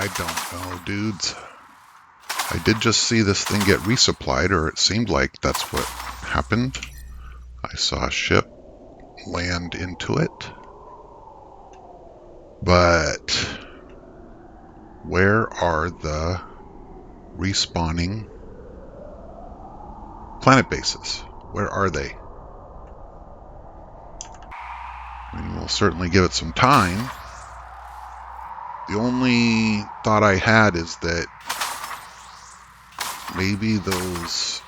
I don't know, dudes. I did just see this thing get resupplied, or it seemed like that's what happened. I saw a ship land into it. But where are the respawning planet bases? Where are they? I mean, we'll certainly give it some time. The only thought I had is that maybe those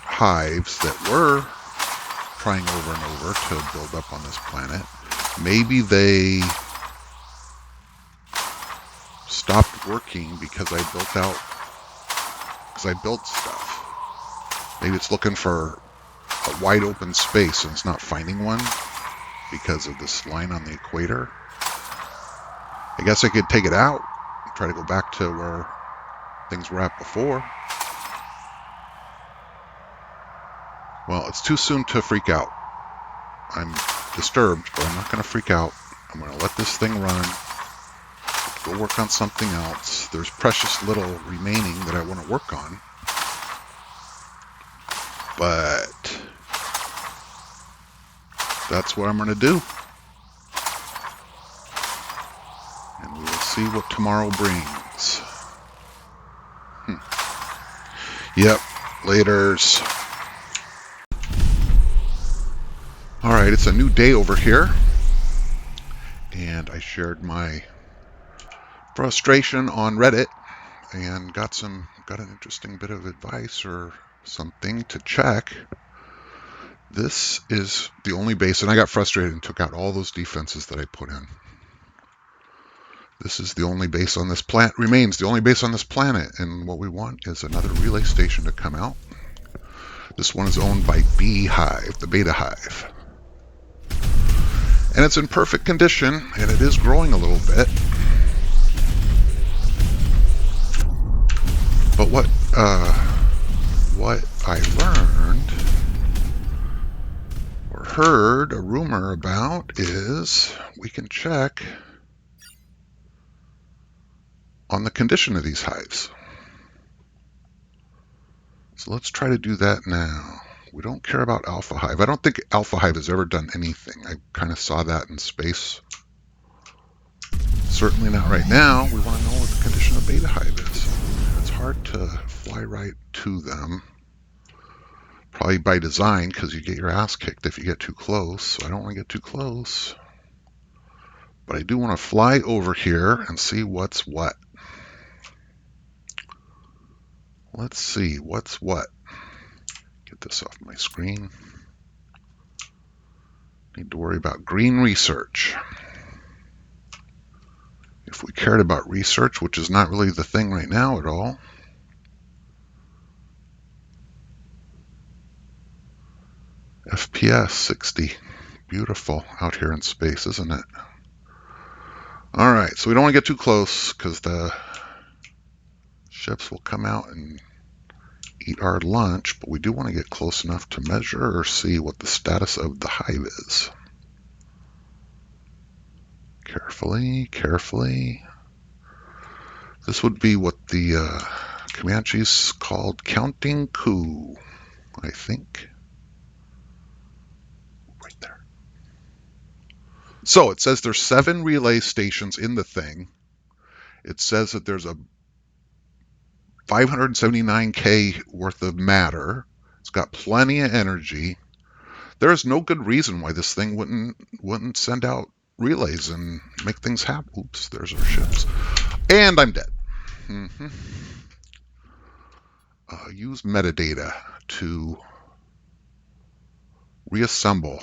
hives that were trying over and over to build up on this planet, maybe they stopped working because I built stuff. Maybe it's looking for a wide open space and it's not finding one because of this line on the equator. I guess I could take it out and try to go back to where things were at before. Well, it's too soon to freak out. I'm disturbed, but I'm not going to freak out. I'm going to let this thing run. Go work on something else. There's precious little remaining that I want to work on. But that's what I'm going to do. And we will see what tomorrow brings. Yep, laters. Alright, it's a new day over here. And I shared my frustration on Reddit and got an interesting bit of advice or something to check. This is the only base, and I got frustrated and took out all those defenses that I put in. This is the only base on this planet, remains the only base on this planet, and what we want is another relay station to come out. This one is owned by Beehive, the Beta Hive. And it's in perfect condition, and it is growing a little bit. But what I learned or heard a rumor about is we can check on the condition of these hives. So let's try to do that now. We don't care about Alpha Hive. I don't think Alpha Hive has ever done anything. I kind of saw that in space. Certainly not right now. We want to know what the condition of Beta Hive is. It's hard to fly right to them. Probably by design, because you get your ass kicked if you get too close. So I don't want to get too close. But I do want to fly over here and see what's what. Let's see what's what. Get this off my screen. Need to worry about green research. If we cared about research, which is not really the thing right now at all. FPS 60. Beautiful out here in space, isn't it? Alright, so we don't want to get too close because the ships will come out and eat our lunch, but we do want to get close enough to measure or see what the status of the hive is. Carefully, carefully. This would be what the Comanches called counting coup, I think. Right there. So it says there's 7 relay stations in the thing. It says that there's a 579K worth of matter. It's got plenty of energy. There is no good reason why this thing wouldn't send out relays and make things happen. Oops, there's our ships. And I'm dead. Use metadata to reassemble.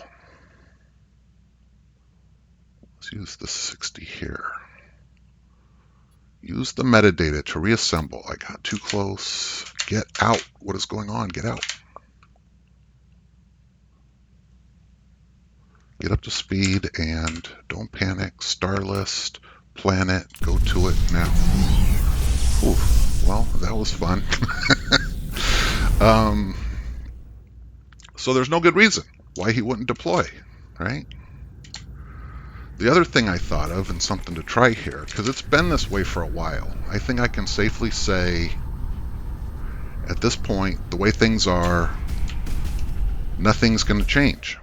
Let's use the 60 here. Use the metadata to reassemble. I got too close. Get out. What is going on? Get out. Get up to speed and don't panic. Star list, planet, go to it now. Ooh, well, that was fun. So there's no good reason why he wouldn't deploy, right? The other thing I thought of, and something to try here, because it's been this way for a while, I think I can safely say, at this point, the way things are, nothing's going to change.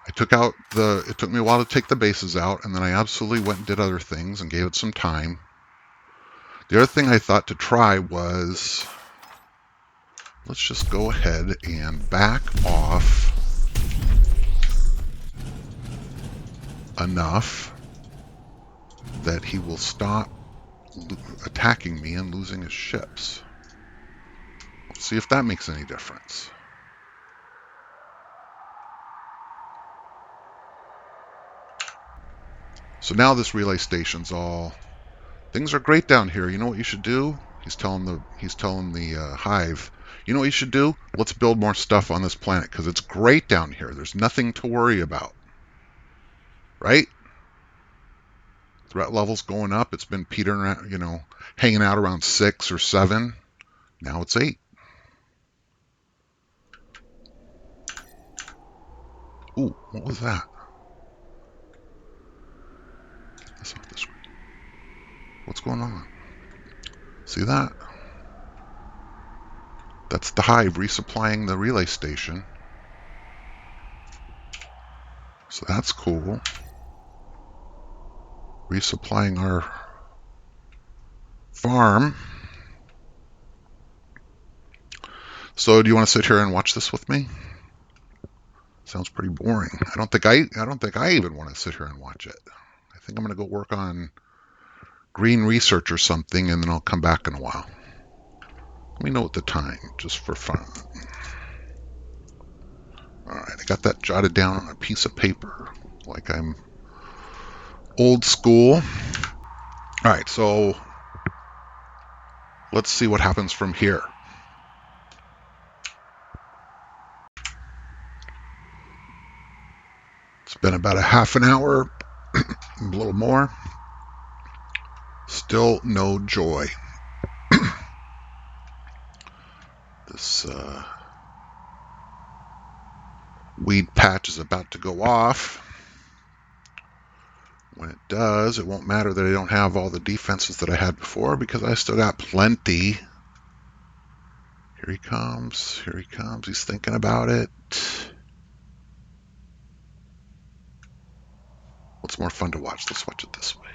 It took me a while to take the bases out, and then I absolutely went and did other things and gave it some time. The other thing I thought to try was, let's just go ahead and back off enough that he will stop attacking me and losing his ships. Let's see if that makes any difference. So now this relay station's all, things are great down here. You know what you should do? He's telling the hive, you know what you should do? Let's build more stuff on this planet because it's great down here. There's nothing to worry about, right? Threat level's going up. It's been petering around, hanging out around 6 or 7. Now it's 8. Ooh, what was that? That's not this way. What's going on? See that? That's the hive resupplying the relay station. So that's cool. Resupplying our farm. So do you want to sit here and watch this with me? Sounds pretty boring. I don't think I even want to sit here and watch it. I think I'm going to go work on green research or something, and then I'll come back in a while. Let me note the time, just for fun. All right, I got that jotted down on a piece of paper, like I'm old school. All right, so let's see what happens from here. It's been about a half an hour, a little more. Still no joy. This weed patch is about to go off. When it does, it won't matter that I don't have all the defenses that I had before because I still got plenty. Here he comes. Here he comes. He's thinking about it. What's more fun to watch? Let's watch it this way.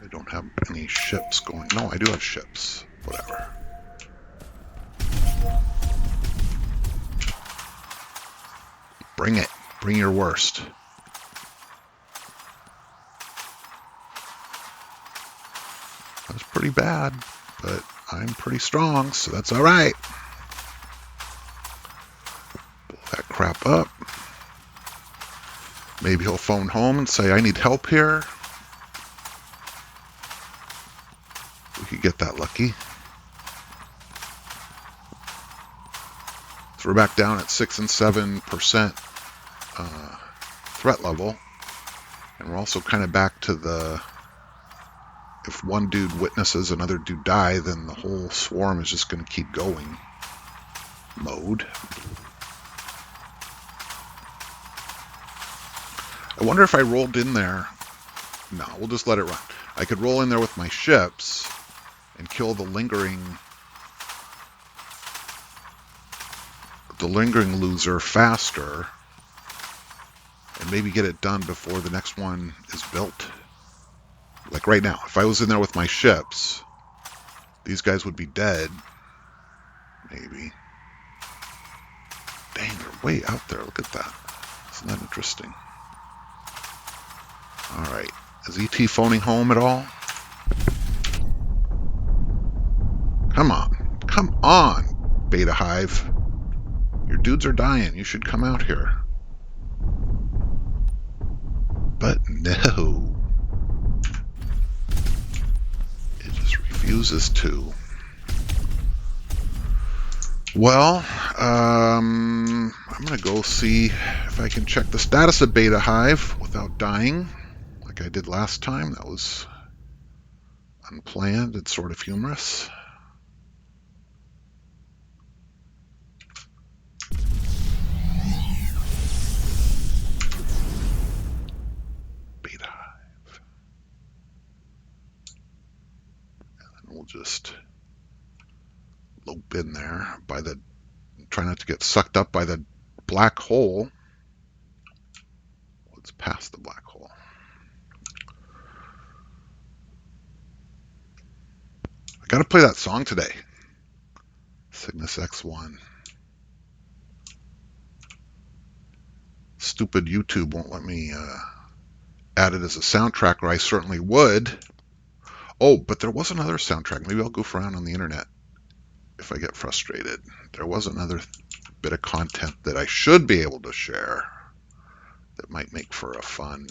I don't have any ships going. No, I do have ships. Whatever. Bring it. Bring your worst. That was pretty bad, but I'm pretty strong, so that's all right. Pull that crap up. Maybe he'll phone home and say, I need help here. We could get that lucky. So we're back down at 6 and 7% threat level. And we're also kind of back to the, if one dude witnesses another dude die, then the whole swarm is just going to keep going mode. I wonder if I rolled in there. No, we'll just let it run. I could roll in there with my ships and kill the lingering loser faster and maybe get it done before the next one is built. Like right now, if I was in there with my ships, these guys would be dead. Maybe. Dang, they're way out there. Look at that. Isn't that interesting? All right. Is ET phoning home at all? Come on. Come on, Beta Hive. Your dudes are dying. You should come out here. But no. It just refuses to. Well, I'm going to go see if I can check the status of Beta Hive without dying, like I did last time. That was unplanned. It's sort of humorous. just lope in there by the, try not to get sucked up by the black hole. It's past the black hole. I gotta play that song today. Cygnus X1. Stupid YouTube won't let me add it as a soundtrack, or I certainly would. Oh, but there was another soundtrack. Maybe I'll goof around on the internet if I get frustrated. There was another bit of content that I should be able to share that might make for a fun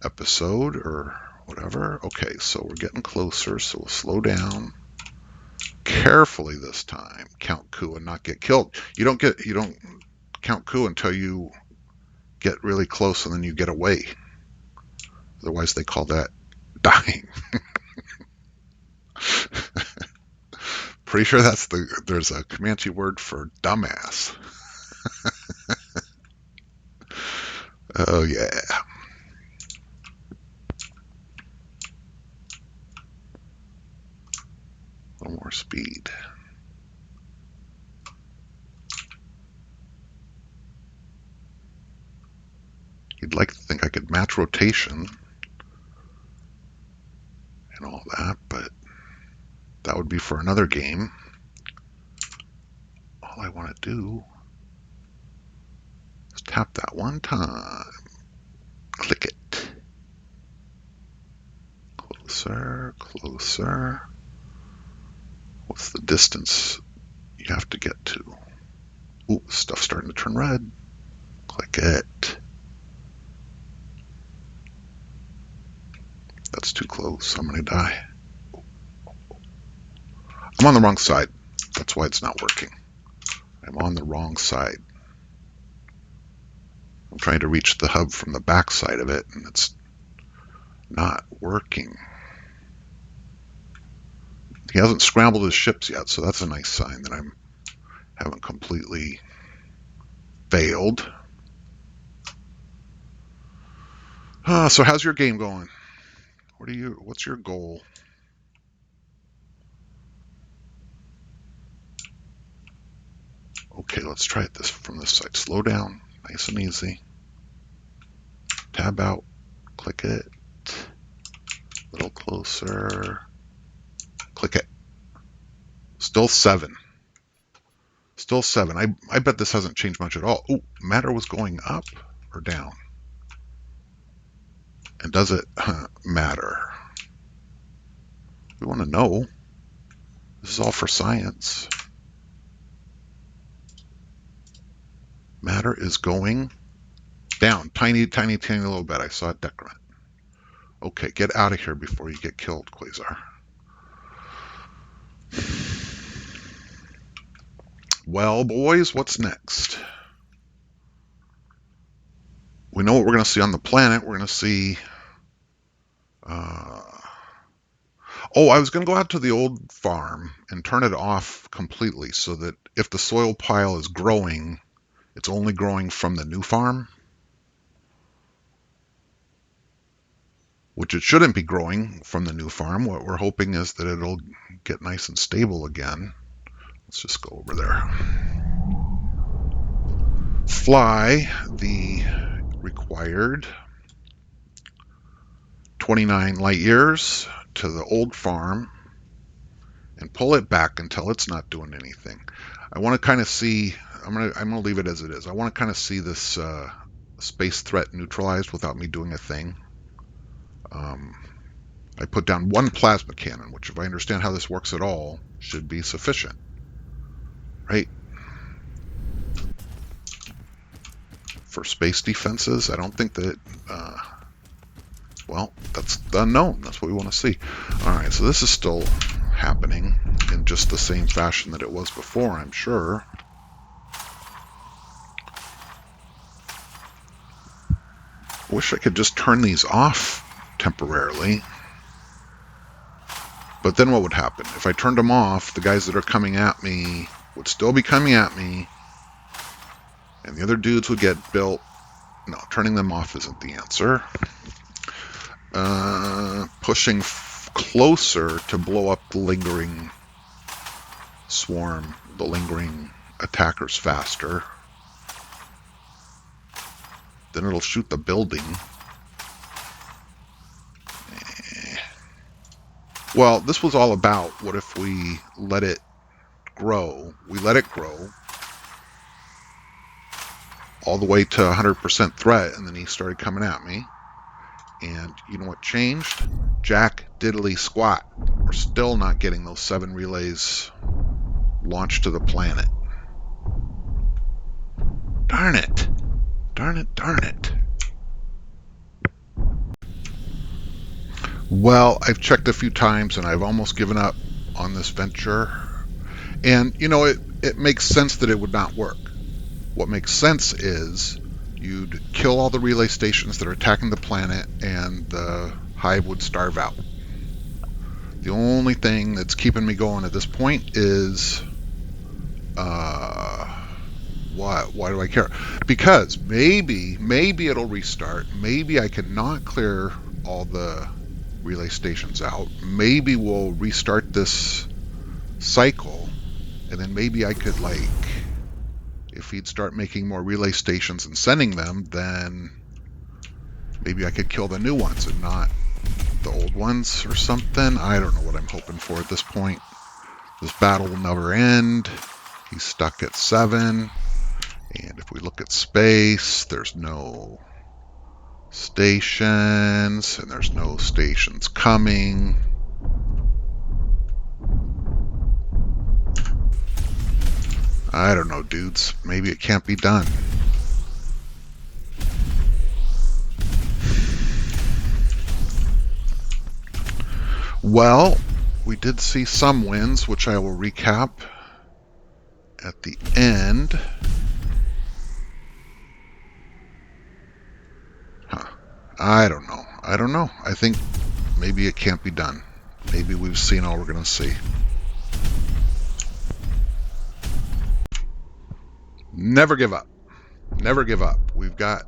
episode or whatever. Okay, so we're getting closer, so we'll slow down carefully this time. Count coup and not get killed. You don't count coup until you get really close and then you get away. Otherwise they call that dying. Pretty sure there's a Comanche word for dumbass. Oh yeah. A little more speed. You'd like to think I could match rotation and all that, but that would be for another game. All I want to do is tap that one time. Click it. Closer, closer. What's the distance you have to get to? Ooh, stuff's starting to turn red. Click it. That's too close. I'm going to die. I'm on the wrong side. That's why it's not working. I'm on the wrong side. I'm trying to reach the hub from the back side of it, and it's not working. He hasn't scrambled his ships yet, so that's a nice sign that I haven't completely failed. So how's your game going? What's your goal? Okay, let's try it from this side. Slow down, nice and easy. Tab out, click it. A little closer. Click it. Still 7. Still 7. I bet this hasn't changed much at all. Ooh, matter was going up or down? And does it matter? We want to know. This is all for science. Matter is going down. Tiny, tiny, tiny little bit. I saw a decrement. Okay, get out of here before you get killed, Quasar. Well, boys, what's next? We know what we're going to see on the planet. We're going to see... Oh, I was going to go out to the old farm and turn it off completely so that if the soil pile is growing, it's only growing from the new farm, which it shouldn't be growing from the new farm. What we're hoping is that it'll get nice and stable again. Let's just go over there. Fly the required 29 light years to the old farm and pull it back until it's not doing anything. I want to kind of see, I'm gonna leave it as it is. I want to kind of see this space threat neutralized without me doing a thing. I put down 1 plasma cannon, which if I understand how this works at all, should be sufficient, right? For space defenses, I don't think that, well, that's the unknown. That's what we want to see. All right, so this is still happening in just the same fashion that it was before, I'm sure. Wish I could just turn these off temporarily. But then what would happen? If I turned them off, the guys that are coming at me would still be coming at me, and the other dudes would get built. No, turning them off isn't the answer. Pushing closer to blow up the lingering swarm, the lingering attackers faster. Then it'll shoot the building. Well, this was all about what if we let it grow. We let it grow all the way to 100% threat, and then he started coming at me. And you know what changed? Jack diddly squat. We're still not getting those 7 relays launched to the planet. Darn it. Darn it, darn it. Well, I've checked a few times and I've almost given up on this venture. And, you know, it makes sense that it would not work. What makes sense is you'd kill all the relay stations that are attacking the planet and the hive would starve out. The only thing that's keeping me going at this point is why do I care? Because maybe it'll restart. Maybe I can not clear all the relay stations out. Maybe we'll restart this cycle, and then maybe I could, like, if he'd start making more relay stations and sending them, then maybe I could kill the new ones and not the old ones or something. I don't know what I'm hoping for at this point. This battle will never end. He's stuck at 7. And if we look at space, there's no stations, and there's no stations coming. I don't know, dudes. Maybe it can't be done. Well, we did see some wins, which I will recap at the end. I don't know. I think maybe it can't be done. Maybe we've seen all we're going to see. Never give up. Never give up. We've got...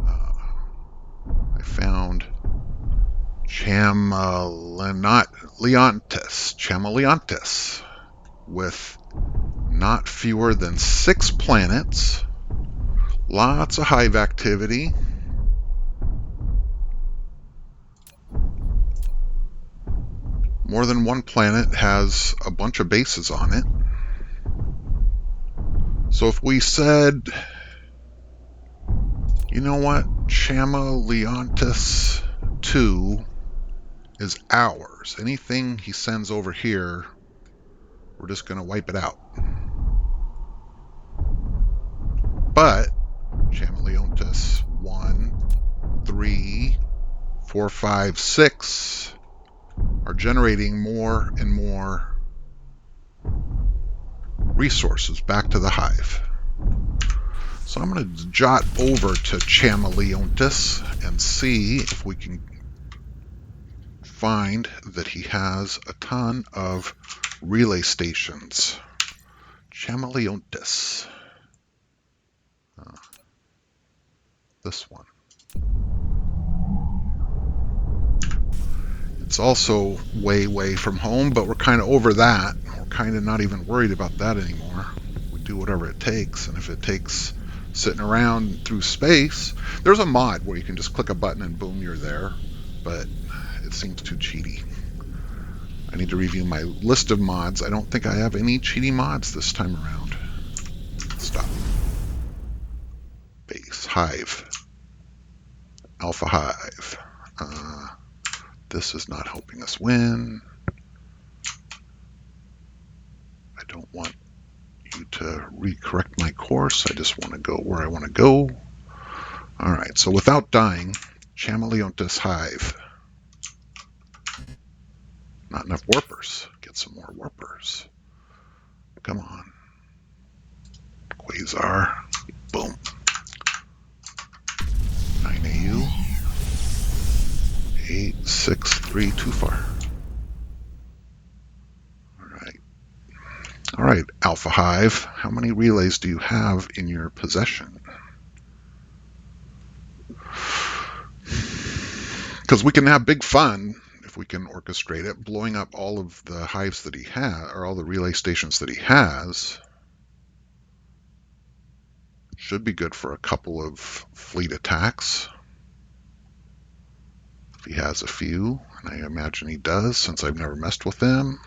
I found Chameleontis with not fewer than 6 planets. Lots of hive activity. More than one planet has a bunch of bases on it. So if we said, you know what, Chameleontis 2 is ours. Anything he sends over here, we're just going to wipe it out. But Chameleontis 1, 3, 4, 5, 6 are generating more and more resources back to the hive. So I'm going to jot over to Chameleontis and see if we can find that he has a ton of relay stations. Chameleontis. This one. It's also way from home, but we're kind of over that. We're kind of not even worried about that anymore. We do whatever it takes, and if it takes sitting around through space, there's a mod where you can just click a button and boom, you're there, but it seems too cheaty. I need to review my list of mods. I don't think I have any cheaty mods this time around. Stop. Base, hive, alpha hive. This is not helping us win. I don't want you to recorrect my course. I just want to go where I want to go. All right, so without dying, Chameleontis hive. Not enough warpers. Get some more warpers. Come on. Quasar. Boom. 9AU. 863, too far. All right, Alpha Hive, how many relays do you have in your possession? Because we can have big fun if we can orchestrate it, blowing up all of the hives that he has, or all the relay stations that he has, should be good for a couple of fleet attacks. If he has a few, and I imagine he does since I've never messed with him.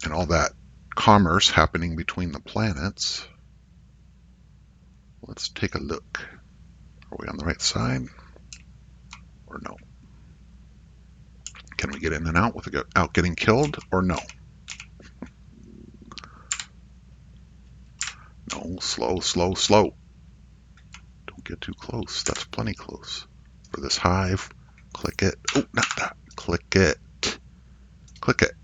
And all that commerce happening between the planets. Let's take a look. Are we on the right side? Or no? Can we get in and out without getting killed, or no? No, slow, slow, slow. Don't get too close. That's plenty close. For this hive, click it. Oh, not that. Click it. Click it.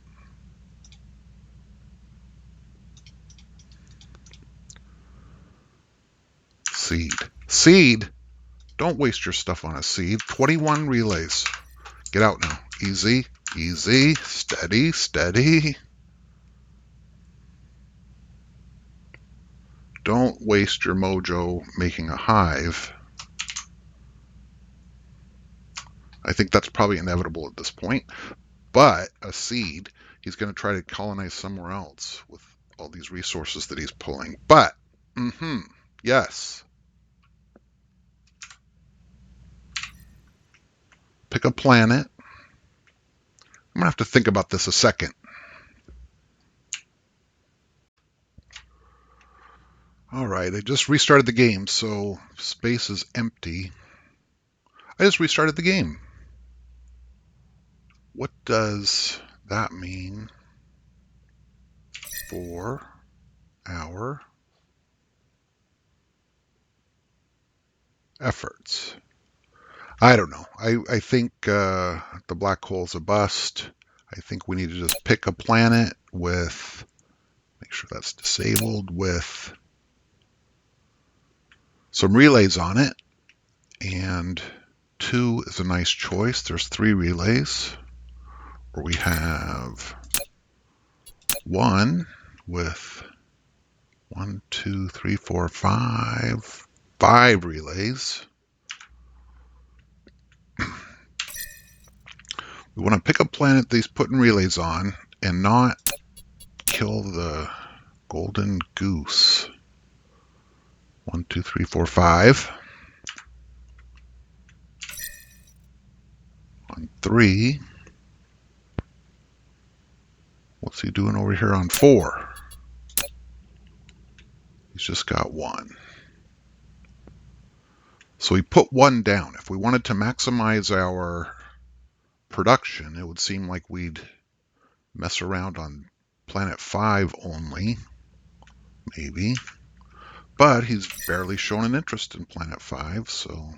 Seed. Seed? Don't waste your stuff on a seed. 21 relays. Get out now. Easy, easy, steady, steady. Don't waste your mojo making a hive. I think that's probably inevitable at this point. But a seed, he's going to try to colonize somewhere else with all these resources that he's pulling. But, yes. Pick a planet. I'm going to have to think about this a second. All right, I just restarted the game, so space is empty. I just restarted the game. What does that mean for our efforts? I don't know. I think the black hole's a bust. I think we need to just pick a planet with, make sure that's disabled, with some relays on it. And 2 is a nice choice. There's 3 relays. Or we have 1 with 1, 2, 3, 4, 5, 5 relays. We want to pick a planet that he's putting relays on and not kill the golden goose. 1, 2, 3, 4, 5. On 3. What's he doing over here on 4? He's just got 1. So we put 1 down. If we wanted to maximize our production, it would seem like we'd mess around on planet 5 only, maybe. But he's barely shown an interest in planet 5, so.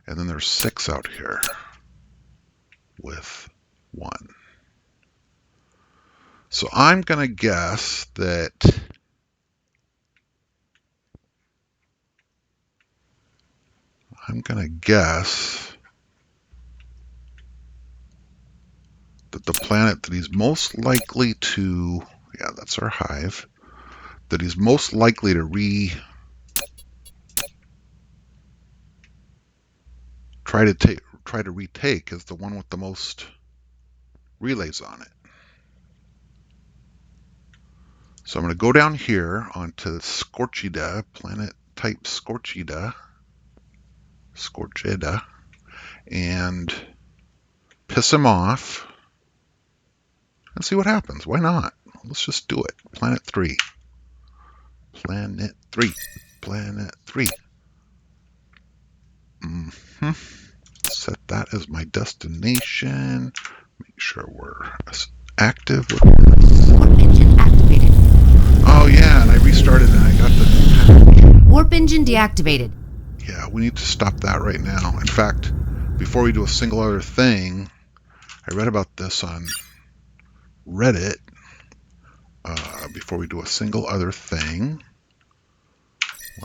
And then there's 6 out here with 1. So I'm going to guess that the planet that he's most likely to, yeah, that's our hive, that he's most likely to try to retake is the one with the most relays on it. So I'm going to go down here onto Scorchida, planet type Scorchida, and piss him off and see what happens. Why not? Let's just do it. Planet 3. Planet 3. Planet 3. Set that as my destination. Make sure we're active. Warp engine activated. Oh yeah, and I restarted and I got the Warp engine deactivated. Yeah, we need to stop that right now. In fact, before we do a single other thing, I read about this on Reddit. Before we do a single other thing,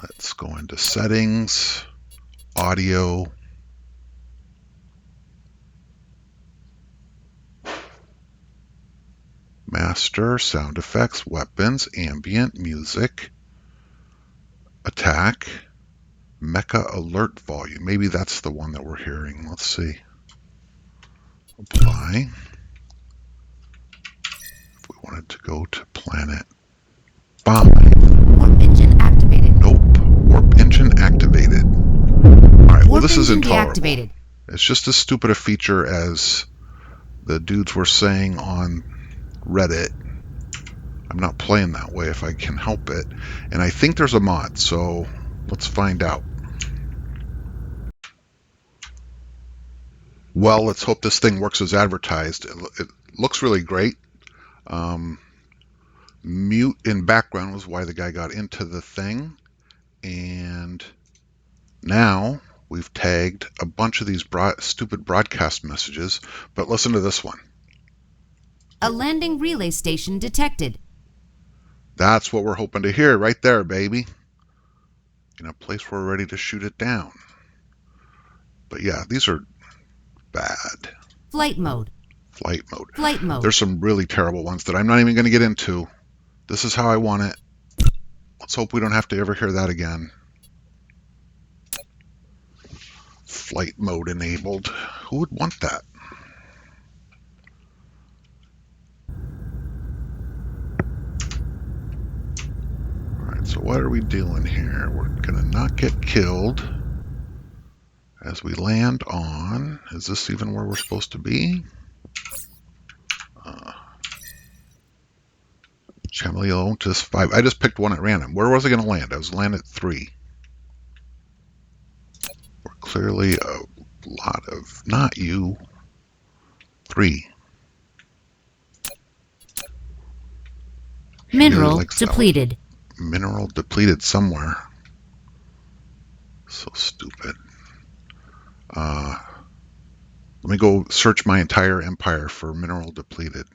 let's go into settings, audio, master, sound effects, weapons, ambient, music, attack, mecha alert volume. Maybe that's the one that we're hearing. Let's see. Apply. If we wanted to go to planet 5. Warp engine activated. Nope. Warp engine activated. Alright, well Warp this is engine intolerable. deactivated. It's just as stupid a feature as the dudes were saying on Reddit. I'm not playing that way if I can help it. And I think there's a mod, so let's find out. Well, let's hope this thing works as advertised. It looks really great. Mute in background was why the guy got into the thing. And now we've tagged a bunch of these stupid broadcast messages. But listen to this one. A landing relay station detected. That's what we're hoping to hear right there, baby. In a place where we're ready to shoot it down. But yeah, these are bad. Flight mode. Flight mode. Flight mode. There's some really terrible ones that I'm not even going to get into. This is how I want it. Let's hope we don't have to ever hear that again. Flight mode enabled. Who would want that? Alright, so what are we doing here? We're going to not get killed as we land on... Is this even where we're supposed to be? Chameleontis 5. I just picked one at random. Where was I going to land? I was landing at 3. We're clearly a lot of... Not you. 3. Mineral depleted. Mineral depleted somewhere. So stupid. Let me go search my entire empire for mineral depleted.